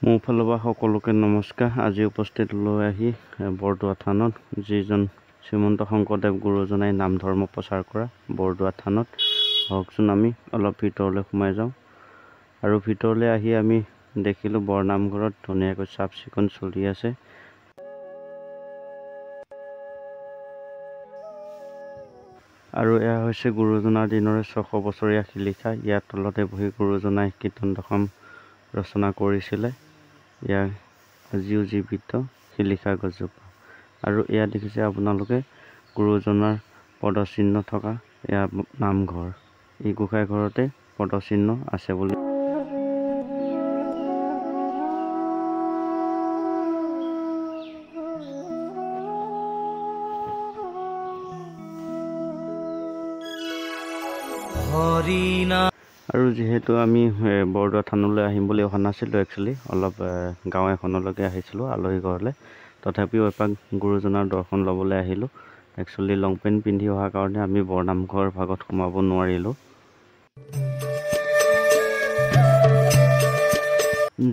মোৰ ফালৰ পৰা সকলোকে নমস্কাৰ। আজি উপস্থিত লৈ আহি বৰদোৱা থানত যিজন শ্ৰীমন্ত শংকৰদেৱ গুৰুজনাই নাম ধৰ্ম প্ৰচাৰ কৰা বৰদোৱা থানত হওকচোন আমি অলপ ভিতৰলৈ সোমাই যাওঁ। আৰু ভিতৰলৈ আহি আমি দেখিলোঁ বৰনামঘৰত ধুনীয়াকৈ চাফ চিকুণ চলি আছে। আৰু এয়া হৈছে গুৰুজনাৰ দিনৰে 600 বছৰীয়া শিলিখা। ইয়াৰ তলতে বহি গুৰুজনাই কীৰ্তন দশম ৰচনা কৰিছিলে। ইয়াৰ আজিও জীৱিত শিলিখা গছজোপা। আৰু এয়া দেখিছে আপোনালোকে গুৰুজনাৰ পদচিহ্ন থকা এয়া নামঘৰ। এই গোসাঁই ঘৰতে পদচিহ্ন আছে বুলি আৰু যিহেতু আমি বৰদোৱা থানলৈ আহিম বুলি অহা নাছিলোঁ, একচুৱেলি অলপ গাঁও এখনলৈকে আহিছিলোঁ আলহী ঘৰলৈ। তথাপিও এপাক গুৰুজনাৰ দৰ্শন ল'বলৈ আহিলোঁ। একচুৱেলি লং পেণ্ট পিন্ধি অহাৰ কাৰণে আমি বৰনামঘৰ ভাগত সোমাব নোৱাৰিলোঁ।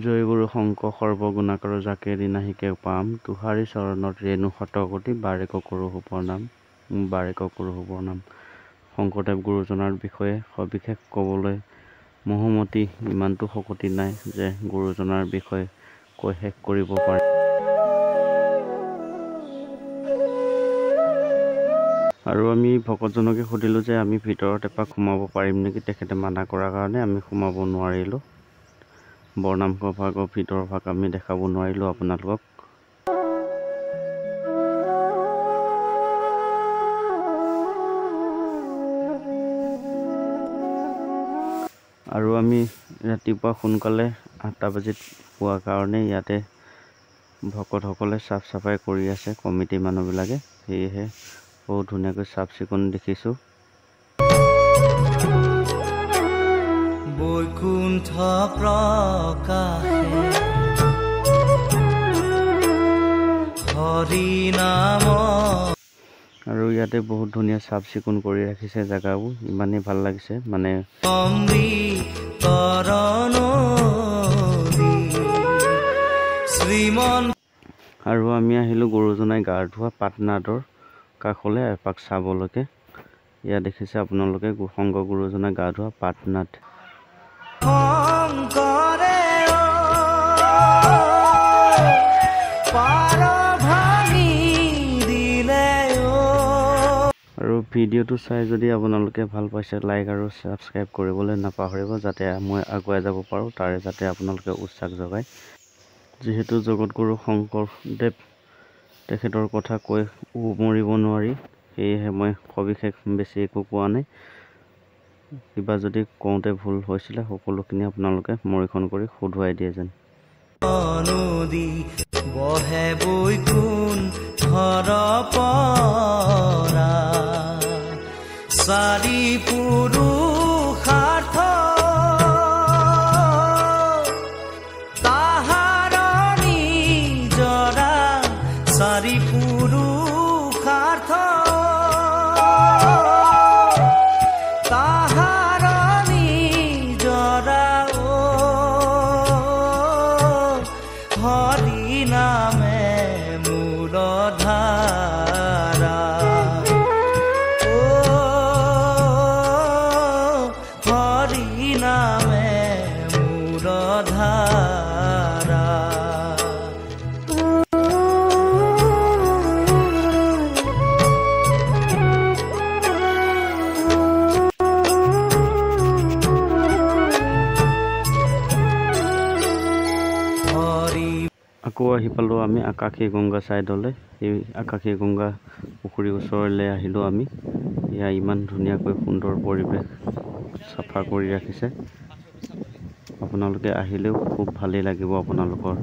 জয় গুৰু শংকৰ সৰ্বগুণাকৰ জাকে দিনা শিকে পাম, তুহাৰী চৰণত ৰেণু শতকোটি বাৰেক কৰোঁ সুপ্ৰণাম, বাৰেক কৰোঁ সুপ্ৰণাম। শংকৰদেৱ গুৰুজনাৰ বিষয়ে সবিশেষ ক'বলৈ মহমতি ইমানটো শক্তি নাই যে গুৰুজনাৰ বিষয়ে কৈ শেষ কৰিব পাৰে। আৰু আমি ভকতজনকে সুধিলোঁ যে আমি ভিতৰত এপাক সোমাব পাৰিম নেকি। তেখেতে মানা কৰাৰ কাৰণে আমি সোমাব নোৱাৰিলোঁ। বৰনামঘৰ ভাগৰ ভিতৰৰ ভাগ আমি দেখাব নোৱাৰিলোঁ আপোনালোকক। আৰু আমি ৰাতিপুৱা সোনকালে 8টা বজাত পোৱাৰ কাৰণে ইয়াতে ভকতসকলে চাফ চাফাই কৰি আছে, কমিটিৰ মানুহবিলাকে। সেয়েহে বহুত ধুনীয়াকৈ চাফ চিকুণ দেখিছোঁ। বৈকুণ্ঠ প্ৰকাশে হৰি নাম। আৰু ইয়াতে বহুত ধুনীয়া চাফ চিকুণ কৰি ৰাখিছে জেগাবোৰ, ইমানেই ভাল লাগিছে মানে। আৰু আমি আহিলোঁ গুৰুজনাই গা ধোৱা পাটনাদৰ কাষলৈ এপাক চাবলৈকে। ইয়াত দেখিছে আপোনালোকে শংকৰ গুৰুজনাই গা ধোৱা পাটনাদ। আৰু ভিডিঅ'টো চাই যদি আপোনালোকে ভাল পাইছে, লাইক আৰু ছাবস্ক্ৰাইব কৰিবলৈ নাপাহৰিব, যাতে মই আগুৱাই যাব পাৰোঁ, তাৰে যাতে আপোনালোকে উৎসাহ যোগায়। যিহেতু জগতগুৰু শংকৰদেৱ তেখেতৰ কথা কৈ উমৰিব নোৱাৰি, সেয়েহে মই সবিশেষ বেছি একো কোৱা নাই। কিবা যদি কওঁতে ভুল হৈছিলে সকলোখিনি আপোনালোকে মৰীক্ষণ কৰি শুধুৱাই দিয়ে যেন। বহে বৈকুণ্ঠৰ পৰা চাৰি পুৰুষাৰ্থ, তাহাৰ নিজৰা চাৰি পুৰুষাৰ্থ, তাহাৰ নিজৰা হৰি নামে মূল ধাৰা, হৰি নামে মূল ধাৰা। আকৌ আহি পালোঁ আমি আকাশী গংগা ছাইডলৈ। এই আকাশী গংগা পুখুৰীৰ ওচৰলৈ আহিলোঁ আমি। এয়া ইমান ধুনীয়াকৈ সুন্দৰ পৰিৱেশ চাফা কৰি ৰাখিছে। আপোনালোকে আহিলেও খুব ভালেই লাগিব আপোনালোকৰ।